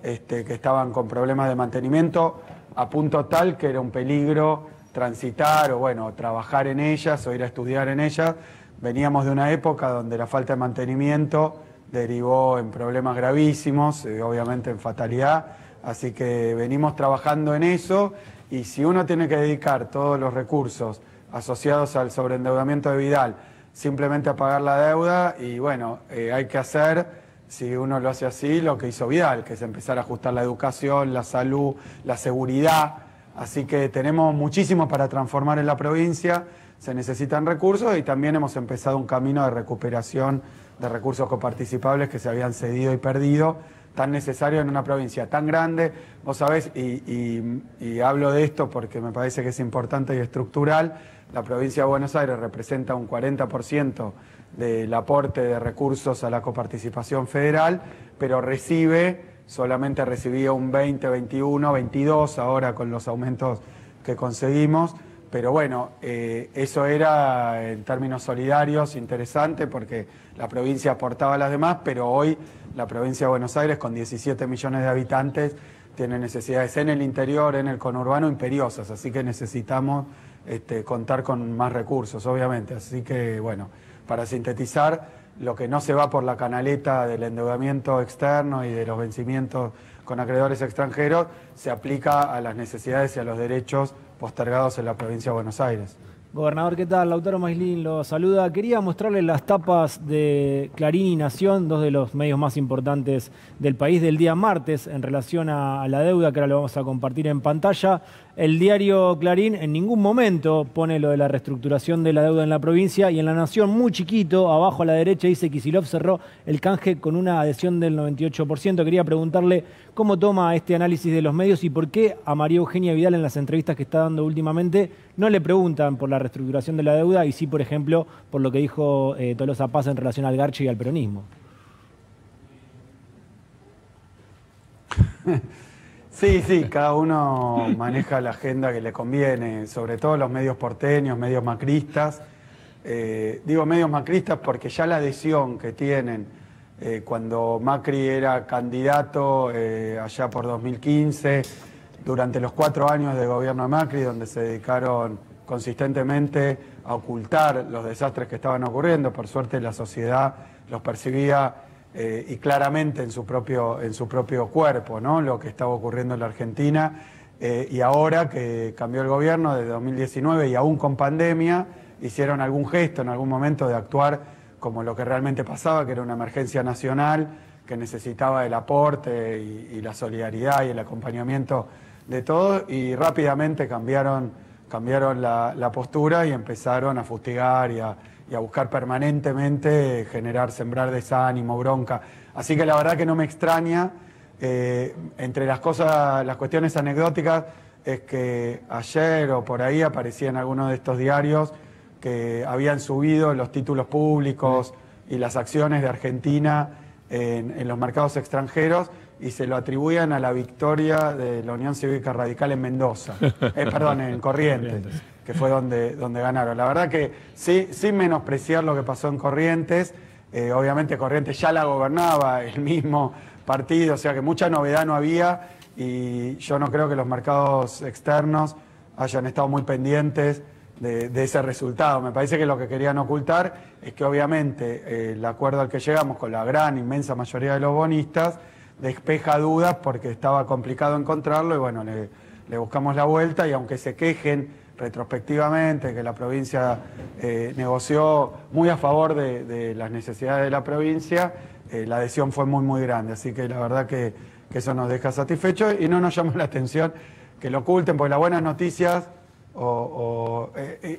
[SPEAKER 17] que estaban con problemas de mantenimiento, a punto tal que era un peligro transitar o bueno, trabajar en ellas o ir a estudiar en ellas. Veníamos de una época donde la falta de mantenimiento derivó en problemas gravísimos, obviamente en fatalidad, así que venimos trabajando en eso, y si uno tiene que dedicar todos los recursos asociados al sobreendeudamiento de Vidal simplemente a pagar la deuda, y bueno, hay que hacer, si uno lo hace así, lo que hizo Vidal, que es empezar a ajustar la educación, la salud, la seguridad, así que tenemos muchísimo para transformar en la provincia, se necesitan recursos y también hemos empezado un camino de recuperación de recursos coparticipables que se habían cedido y perdido, tan necesario en una provincia tan grande. Vos sabés, y hablo de esto porque me parece que es importante y estructural, la provincia de Buenos Aires representa un 40% del aporte de recursos a la coparticipación federal, pero solamente recibía un 20, 21, 22 ahora con los aumentos que conseguimos. Pero bueno, eso era en términos solidarios interesante porque la provincia aportaba a las demás, pero hoy la provincia de Buenos Aires con 17 millones de habitantes tiene necesidades en el interior, en el conurbano imperiosas, así que necesitamos contar con más recursos, obviamente. Así que bueno, para sintetizar, lo que no se va por la canaleta del endeudamiento externo y de los vencimientos con acreedores extranjeros, se aplica a las necesidades y a los derechos postergados en la provincia de Buenos Aires.
[SPEAKER 7] Gobernador, ¿qué tal? Lautaro Maislin lo saluda. Quería mostrarle las tapas de Clarín y Nación, dos de los medios más importantes del país, del día martes en relación a la deuda, que ahora lo vamos a compartir en pantalla. El diario Clarín en ningún momento pone lo de la reestructuración de la deuda en la provincia, y en La Nación, muy chiquito, abajo a la derecha, dice que Kicillof cerró el canje con una adhesión del 98%. Quería preguntarle cómo toma este análisis de los medios y por qué a María Eugenia Vidal en las entrevistas que está dando últimamente no le preguntan por la reestructuración de la deuda y sí, por ejemplo, por lo que dijo Tolosa Paz en relación al Garche y al peronismo.
[SPEAKER 17] Sí, cada uno maneja la agenda que le conviene, sobre todo los medios porteños, medios macristas. Digo medios macristas porque ya la adhesión que tienen cuando Macri era candidato allá por 2015, durante los 4 años de gobierno de Macri, donde se dedicaron consistentemente a ocultar los desastres que estaban ocurriendo. Por suerte la sociedad los percibía y claramente en su propio cuerpo, ¿no? Lo que estaba ocurriendo en la Argentina. Y ahora que cambió el gobierno desde 2019 y aún con pandemia, hicieron algún gesto en algún momento de actuar como lo que realmente pasaba, que era una emergencia nacional que necesitaba el aporte y la solidaridad y el acompañamiento de todos, y rápidamente cambiaron la postura y empezaron a fustigar y a buscar permanentemente sembrar desánimo, bronca. Así que la verdad que no me extraña. Entre las cuestiones anecdóticas es que ayer o por ahí aparecía en algunos de estos diarios que habían subido los títulos públicos y las acciones de Argentina en los mercados extranjeros y se lo atribuían a la victoria de la Unión Cívica Radical en Mendoza, en Corrientes, que fue donde ganaron. La verdad que sí, sin menospreciar lo que pasó en Corrientes, obviamente Corrientes ya la gobernaba el mismo partido, o sea que mucha novedad no había, y yo no creo que los mercados externos hayan estado muy pendientes de ese resultado. Me parece que lo que querían ocultar es que obviamente el acuerdo al que llegamos con la gran, inmensa mayoría de los bonistas despeja dudas porque estaba complicado encontrarlo, y bueno, le buscamos la vuelta, y aunque se quejen retrospectivamente que la provincia negoció muy a favor de las necesidades de la provincia, la adhesión fue muy muy grande, así que la verdad que eso nos deja satisfechos y no nos llama la atención que lo oculten, porque las buenas noticias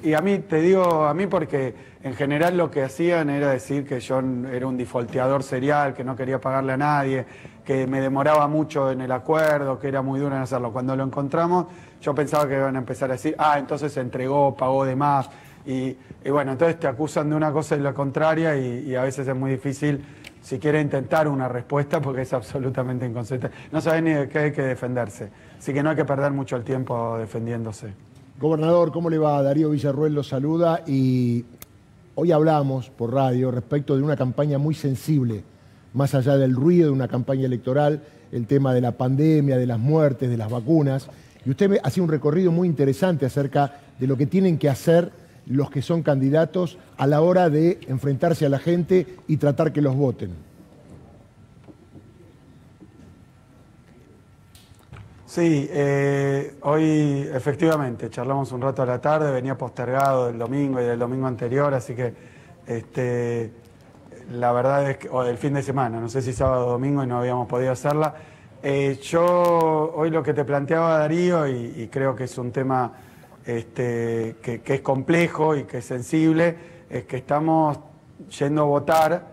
[SPEAKER 17] y a mí, te digo a mí porque en general lo que hacían era decir que yo era un defaulteador serial, que no quería pagarle a nadie, que me demoraba mucho en el acuerdo, que era muy duro en hacerlo. Cuando lo encontramos, yo pensaba que iban a empezar a decir, entonces se entregó, pagó de más, y bueno, entonces te acusan de una cosa y la contraria, y a veces es muy difícil siquiera intentar una respuesta porque es absolutamente inconsistente. No sabes ni de qué hay que defenderse, así que no hay que perder mucho el tiempo defendiéndose.
[SPEAKER 19] Gobernador, ¿cómo le va? Darío Villarruel lo saluda, y hoy hablamos por radio respecto de una campaña muy sensible, más allá del ruido de una campaña electoral, el tema de la pandemia, de las muertes, de las vacunas. Y usted hacía un recorrido muy interesante acerca de lo que tienen que hacer los que son candidatos a la hora de enfrentarse a la gente y tratar que los voten.
[SPEAKER 17] Sí, hoy efectivamente charlamos un rato a la tarde, venía postergado del domingo y del domingo anterior, así que la verdad es que, o del fin de semana, no sé si sábado o domingo y no habíamos podido hacerla. Yo hoy lo que te planteaba, Darío, y creo que es un tema que es complejo y que es sensible, es que estamos yendo a votar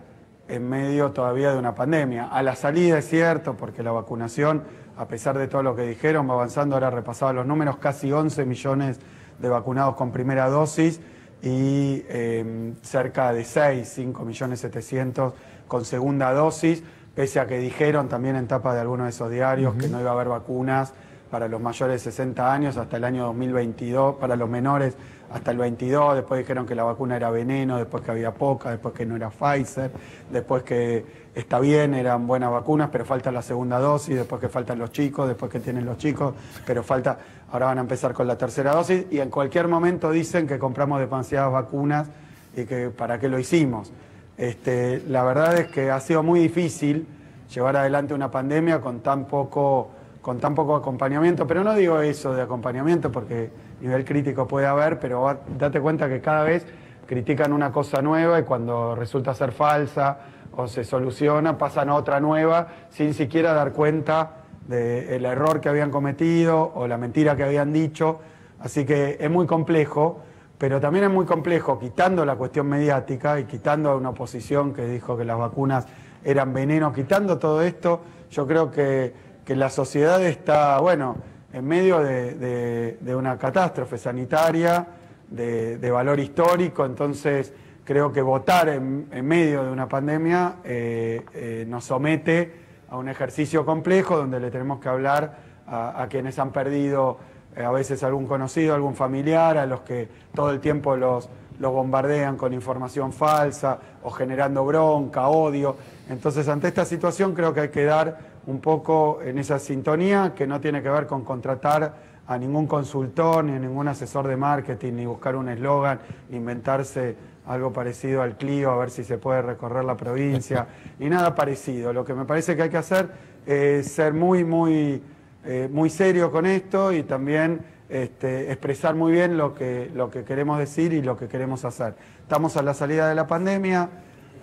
[SPEAKER 17] en medio todavía de una pandemia. A la salida es cierto, porque la vacunación, a pesar de todo lo que dijeron, va avanzando. Ahora repasaba los números, casi 11 millones de vacunados con primera dosis y cerca de 5.700.000 con segunda dosis, pese a que dijeron también en tapa de algunos de esos diarios que no iba a haber vacunas para los mayores de 60 años hasta el año 2022, para los menores hasta el 22, después dijeron que la vacuna era veneno, después que había poca, después que no era Pfizer, después que está bien, eran buenas vacunas, pero falta la segunda dosis, después que faltan los chicos, después que tienen los chicos, pero falta, ahora van a empezar con la tercera dosis y en cualquier momento dicen que compramos demasiadas vacunas y que para qué lo hicimos. La verdad es que ha sido muy difícil llevar adelante una pandemia con tan poco acompañamiento, pero no digo eso de acompañamiento porque nivel crítico puede haber, pero date cuenta que cada vez critican una cosa nueva y cuando resulta ser falsa o se soluciona, pasan a otra nueva sin siquiera dar cuenta del error que habían cometido o la mentira que habían dicho. Así que es muy complejo, pero también es muy complejo quitando la cuestión mediática y quitando a una oposición que dijo que las vacunas eran veneno, quitando todo esto, yo creo que la sociedad está, bueno, en medio de una catástrofe sanitaria, de valor histórico, entonces creo que votar en medio de una pandemia nos somete a un ejercicio complejo donde le tenemos que hablar a quienes han perdido a veces algún conocido, algún familiar, a los que todo el tiempo los bombardean con información falsa o generando bronca, odio. Entonces, ante esta situación creo que hay que dar un poco en esa sintonía que no tiene que ver con contratar a ningún consultor ni a ningún asesor de marketing, ni buscar un eslogan, ni inventarse algo parecido al Clio, a ver si se puede recorrer la provincia, ni nada parecido. Lo que me parece que hay que hacer es ser muy serio con esto y también expresar muy bien lo que queremos decir y lo que queremos hacer. Estamos a la salida de la pandemia,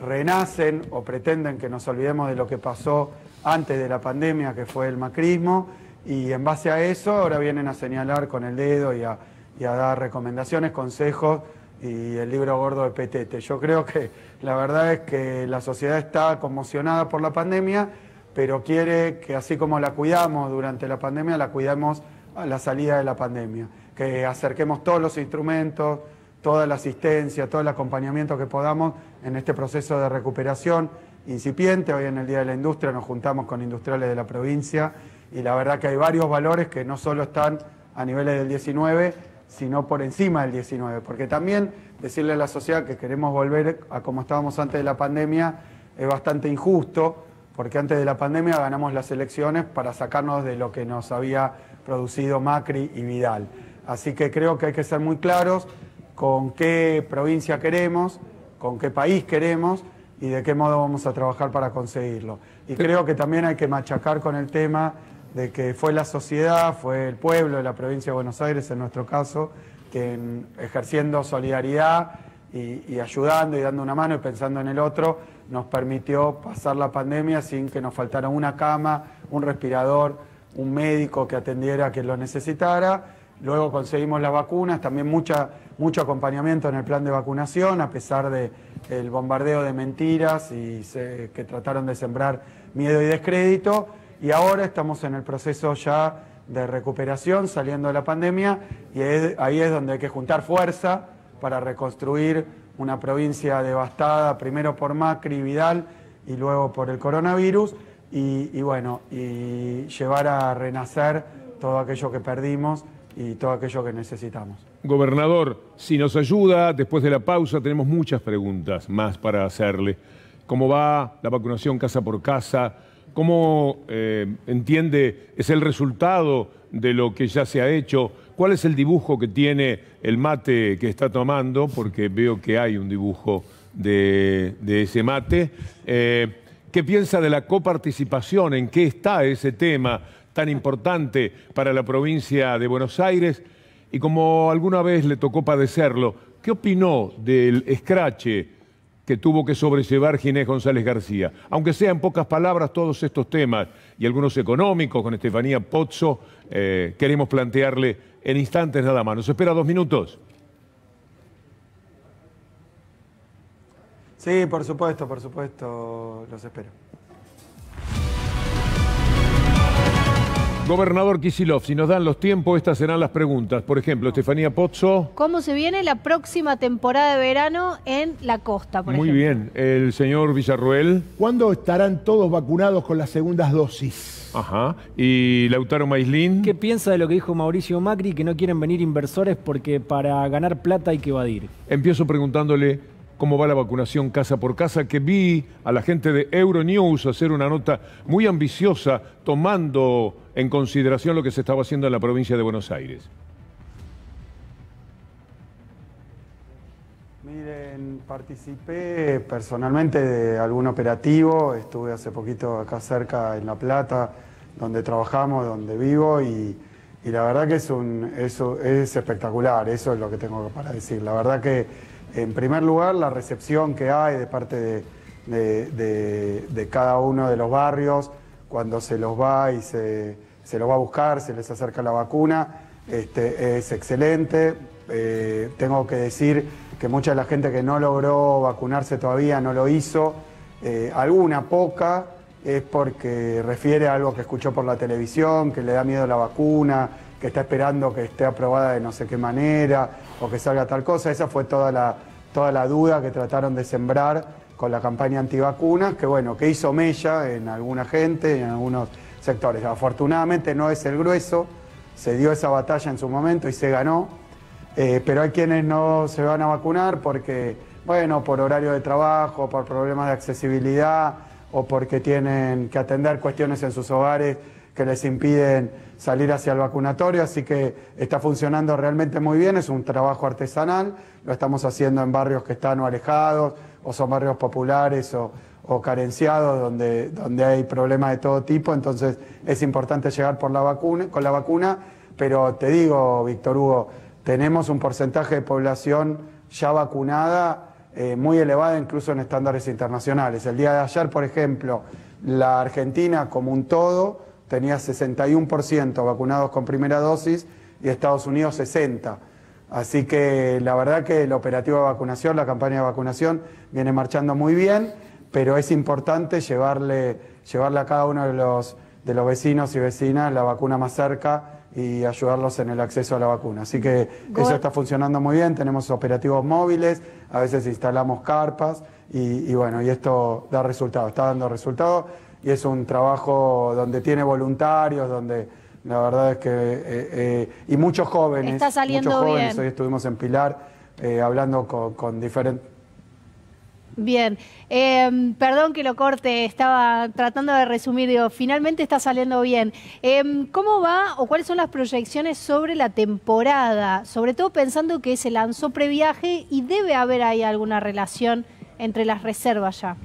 [SPEAKER 17] renacen o pretenden que nos olvidemos de lo que pasó antes de la pandemia, que fue el macrismo, y en base a eso ahora vienen a señalar con el dedo y a dar recomendaciones, consejos y el libro gordo de Petete. Yo creo que la verdad es que la sociedad está conmocionada por la pandemia, pero quiere que así como la cuidamos durante la pandemia, la cuidemos a la salida de la pandemia, que acerquemos todos los instrumentos, toda la asistencia, todo el acompañamiento que podamos en este proceso de recuperación incipiente. Hoy en el Día de la Industria nos juntamos con industriales de la provincia y la verdad que hay varios valores que no solo están a niveles del 19, sino por encima del 19, porque también decirle a la sociedad que queremos volver a como estábamos antes de la pandemia es bastante injusto, porque antes de la pandemia ganamos las elecciones para sacarnos de lo que nos había producido Macri y Vidal. Así que creo que hay que ser muy claros con qué provincia queremos, con qué país queremos y de qué modo vamos a trabajar para conseguirlo. Y creo que también hay que machacar con el tema de que fue la sociedad, fue el pueblo de la provincia de Buenos Aires, en nuestro caso, que ejerciendo solidaridad y ayudando y dando una mano y pensando en el otro, nos permitió pasar la pandemia sin que nos faltara una cama, un respirador, un médico que atendiera a quien lo necesitara. Luego conseguimos las vacunas, también mucho acompañamiento en el plan de vacunación, a pesar del bombardeo de mentiras que trataron de sembrar miedo y descrédito. Y ahora estamos en el proceso ya de recuperación, saliendo de la pandemia, y ahí es donde hay que juntar fuerza para reconstruir una provincia devastada, primero por Macri y Vidal, y luego por el coronavirus, y llevar a renacer todo aquello que perdimos y todo aquello que necesitamos.
[SPEAKER 1] Gobernador, si nos ayuda, después de la pausa tenemos muchas preguntas más para hacerle. ¿Cómo va la vacunación casa por casa? ¿Cómo entiende es el resultado de lo que ya se ha hecho? ¿Cuál es el dibujo que tiene el mate que está tomando? Porque veo que hay un dibujo de ese mate. ¿Qué piensa de la coparticipación? ¿En qué está ese tema tan importante para la provincia de Buenos Aires? Y como alguna vez le tocó padecerlo, ¿qué opinó del escrache que tuvo que sobrellevar Ginés González García? Aunque sea en pocas palabras todos estos temas y algunos económicos con Estefanía Pozzo, queremos plantearle en instantes nada más. ¿Nos espera 2 minutos?
[SPEAKER 17] Sí, por supuesto, los espero.
[SPEAKER 1] Gobernador Kicillof, si nos dan los tiempos, estas serán las preguntas. Por ejemplo, Estefanía Pozzo.
[SPEAKER 18] ¿Cómo se viene la próxima temporada de verano en la costa, por ejemplo?
[SPEAKER 1] Muy bien. El señor Villarroel.
[SPEAKER 19] ¿Cuándo estarán todos vacunados con las segundas dosis?
[SPEAKER 1] Ajá. ¿Y Lautaro Maislin?
[SPEAKER 7] ¿Qué piensa de lo que dijo Mauricio Macri, que no quieren venir inversores porque para ganar plata hay que evadir?
[SPEAKER 1] Empiezo preguntándole cómo va la vacunación casa por casa, que vi a la gente de Euronews hacer una nota muy ambiciosa tomando en consideración lo que se estaba haciendo en la provincia de Buenos Aires.
[SPEAKER 17] Miren, participé personalmente de algún operativo, estuve hace poquito acá cerca en La Plata, donde trabajamos, donde vivo, y la verdad que eso es espectacular, eso es lo que tengo para decir. La verdad que, en primer lugar, la recepción que hay de parte de cada uno de los barrios, cuando se los va y se los va a buscar, se les acerca la vacuna, es excelente. Tengo que decir que mucha de la gente que no logró vacunarse todavía no lo hizo. Alguna poca es porque refiere a algo que escuchó por la televisión, que le da miedo la vacuna, que está esperando que esté aprobada de no sé qué manera o que salga tal cosa. Esa fue toda la duda que trataron de sembrar con la campaña antivacunas, que bueno, que hizo mella en alguna gente, en algunos sectores. Afortunadamente no es el grueso, se dio esa batalla en su momento y se ganó, pero hay quienes no se van a vacunar porque, bueno, por horario de trabajo, por problemas de accesibilidad o porque tienen que atender cuestiones en sus hogares que les impiden salir hacia el vacunatorio, así que está funcionando realmente muy bien, es un trabajo artesanal, lo estamos haciendo en barrios que están o alejados, o son barrios populares o carenciados, donde hay problemas de todo tipo, entonces es importante llegar con la vacuna, pero te digo, Víctor Hugo, tenemos un porcentaje de población ya vacunada muy elevada, incluso en estándares internacionales. El día de ayer, por ejemplo, la Argentina como un todo tenía 61% vacunados con primera dosis y Estados Unidos 60%. Así que la verdad que el operativo de vacunación, la campaña de vacunación viene marchando muy bien, pero es importante llevarle a cada uno de los vecinos y vecinas la vacuna más cerca y ayudarlos en el acceso a la vacuna. Así que eso está funcionando muy bien, tenemos operativos móviles, a veces instalamos carpas y bueno, y esto da resultados, está dando resultados. Y es un trabajo donde tiene voluntarios, donde la verdad es que... y muchos jóvenes.
[SPEAKER 18] Está saliendo bien.
[SPEAKER 17] Hoy estuvimos en Pilar hablando con diferentes...
[SPEAKER 18] Bien. Perdón que lo corte, estaba tratando de resumir. Digo, finalmente está saliendo bien. ¿Cómo va o cuáles son las proyecciones sobre la temporada? Sobre todo pensando que se lanzó previaje y debe haber ahí alguna relación entre las reservas ya.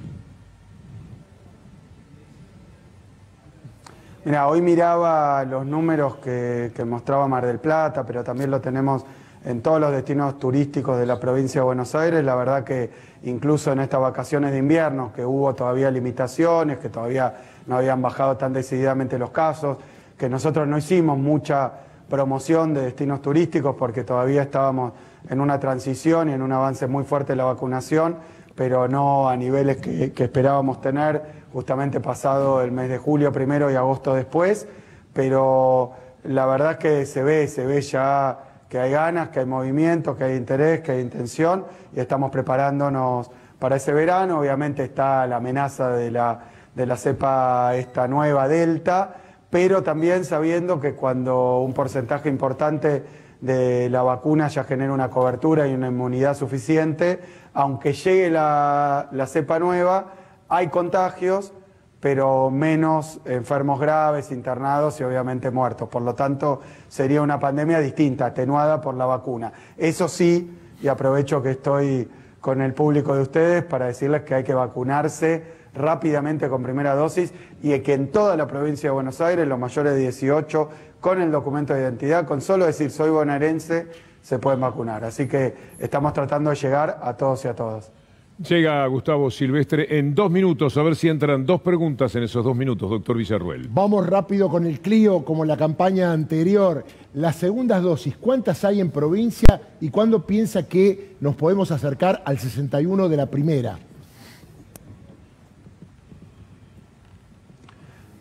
[SPEAKER 17] Mira, hoy miraba los números que mostraba Mar del Plata, pero también lo tenemos en todos los destinos turísticos de la provincia de Buenos Aires. La verdad que incluso en estas vacaciones de invierno, que hubo todavía limitaciones, que todavía no habían bajado tan decididamente los casos, que nosotros no hicimos mucha promoción de destinos turísticos porque todavía estábamos en una transición y en un avance muy fuerte de la vacunación, pero no a niveles que esperábamos tener justamente pasado el mes de julio primero y agosto después, pero la verdad es que se ve ya que hay ganas, que hay movimiento, que hay interés, que hay intención y estamos preparándonos para ese verano. Obviamente está la amenaza de la cepa esta nueva Delta, pero también sabiendo que cuando un porcentaje importante de la vacuna ya genera una cobertura y una inmunidad suficiente. Aunque llegue la cepa nueva, hay contagios, pero menos enfermos graves, internados y obviamente muertos. Por lo tanto, sería una pandemia distinta, atenuada por la vacuna. Eso sí, y aprovecho que estoy con el público de ustedes para decirles que hay que vacunarse rápidamente con primera dosis y que en toda la provincia de Buenos Aires, los mayores de 18, con el documento de identidad, con solo decir soy bonaerense, se pueden vacunar. Así que estamos tratando de llegar a todos y a todas.
[SPEAKER 1] Llega Gustavo Silvestre en 2 minutos, a ver si entran 2 preguntas en esos 2 minutos, doctor Villarruel.
[SPEAKER 19] Vamos rápido con el Clio, como la campaña anterior. Las segundas dosis, ¿cuántas hay en provincia y cuándo piensa que nos podemos acercar al 61 de la primera?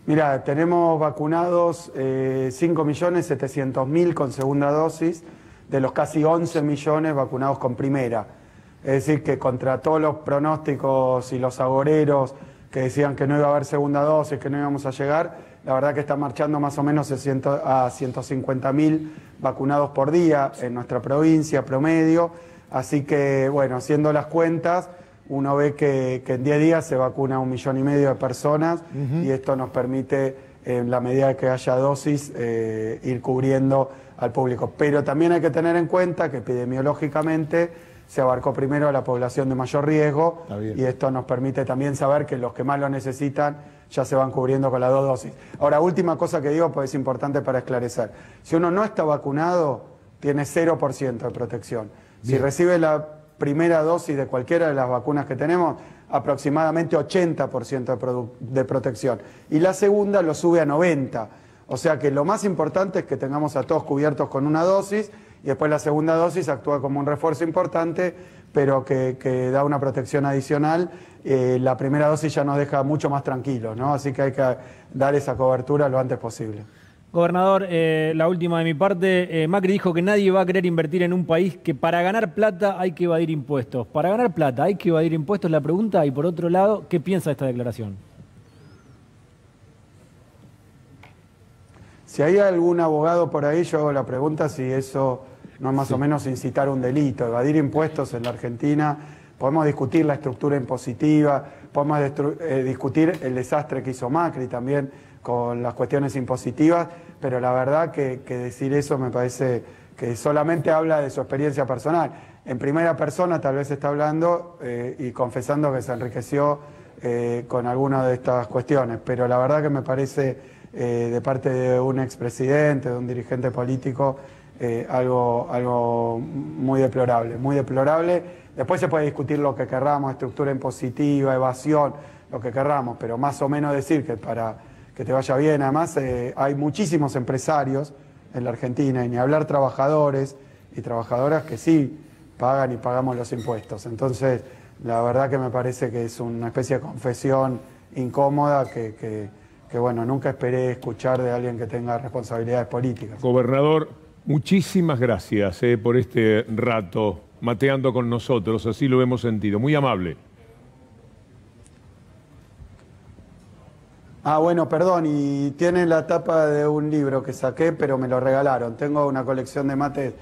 [SPEAKER 17] Mira, tenemos vacunados 5.700.000 con segunda dosis, de los casi 11 millones vacunados con primera. Es decir, que contra todos los pronósticos y los agoreros que decían que no iba a haber segunda dosis, que no íbamos a llegar, la verdad que está marchando más o menos a 150.000 vacunados por día en nuestra provincia promedio. Así que, bueno, haciendo las cuentas, uno ve que en 10 días se vacuna 1,5 millones de personas y esto nos permite, en la medida que haya dosis, ir cubriendo al público. Pero también hay que tener en cuenta que epidemiológicamente se abarcó primero a la población de mayor riesgo y esto nos permite también saber que los que más lo necesitan ya se van cubriendo con las 2 dosis. Ahora, última cosa que digo, pues es importante para esclarecer. Si uno no está vacunado, tiene 0% de protección. Si recibe la primera dosis de cualquiera de las vacunas que tenemos, aproximadamente 80% de protección. Y la segunda lo sube a 90%. O sea que lo más importante es que tengamos a todos cubiertos con una dosis y después la segunda dosis actúa como un refuerzo importante, pero que da una protección adicional. La primera dosis ya nos deja mucho más tranquilos, ¿no? Así que hay que dar esa cobertura lo antes posible.
[SPEAKER 7] Gobernador, la última de mi parte. Macri dijo que nadie va a querer invertir en un país que para ganar plata hay que evadir impuestos. Para ganar plata hay que evadir impuestos, la pregunta. Y por otro lado, ¿qué piensa de esta declaración?
[SPEAKER 17] Si hay algún abogado por ahí, yo hago la pregunta si eso no es más o menos incitar un delito. Evadir impuestos en la Argentina, podemos discutir la estructura impositiva, podemos discutir el desastre que hizo Macri también con las cuestiones impositivas, pero la verdad que decir eso me parece que solamente habla de su experiencia personal. En primera persona tal vez está hablando y confesando que se enriqueció con alguna de estas cuestiones, pero la verdad que me parece de parte de un expresidente, de un dirigente político, algo muy deplorable, muy deplorable. Después se puede discutir lo que querramos, estructura impositiva, evasión, lo que querramos, pero más o menos decir que para que te vaya bien. Además, hay muchísimos empresarios en la Argentina, y ni hablar trabajadores y trabajadoras que sí pagan y pagamos los impuestos. Entonces, la verdad que me parece que es una especie de confesión incómoda que bueno, nunca esperé escuchar de alguien que tenga responsabilidades políticas.
[SPEAKER 1] Gobernador, muchísimas gracias por este rato mateando con nosotros, así lo hemos sentido. Muy amable.
[SPEAKER 17] Bueno, perdón, y tiene la tapa de un libro que saqué, pero me lo regalaron. Tengo una colección de mates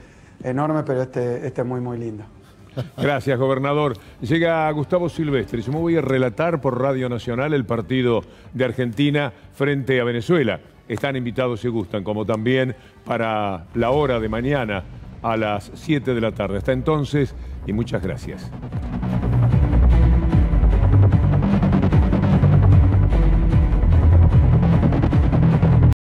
[SPEAKER 17] enorme, pero este es muy, muy lindo.
[SPEAKER 1] Gracias, gobernador. Llega Gustavo Silvestre. Yo me voy a relatar por Radio Nacional el partido de Argentina frente a Venezuela. Están invitados si gustan, como también para la hora de mañana a las 7 de la tarde. Hasta entonces, y muchas gracias.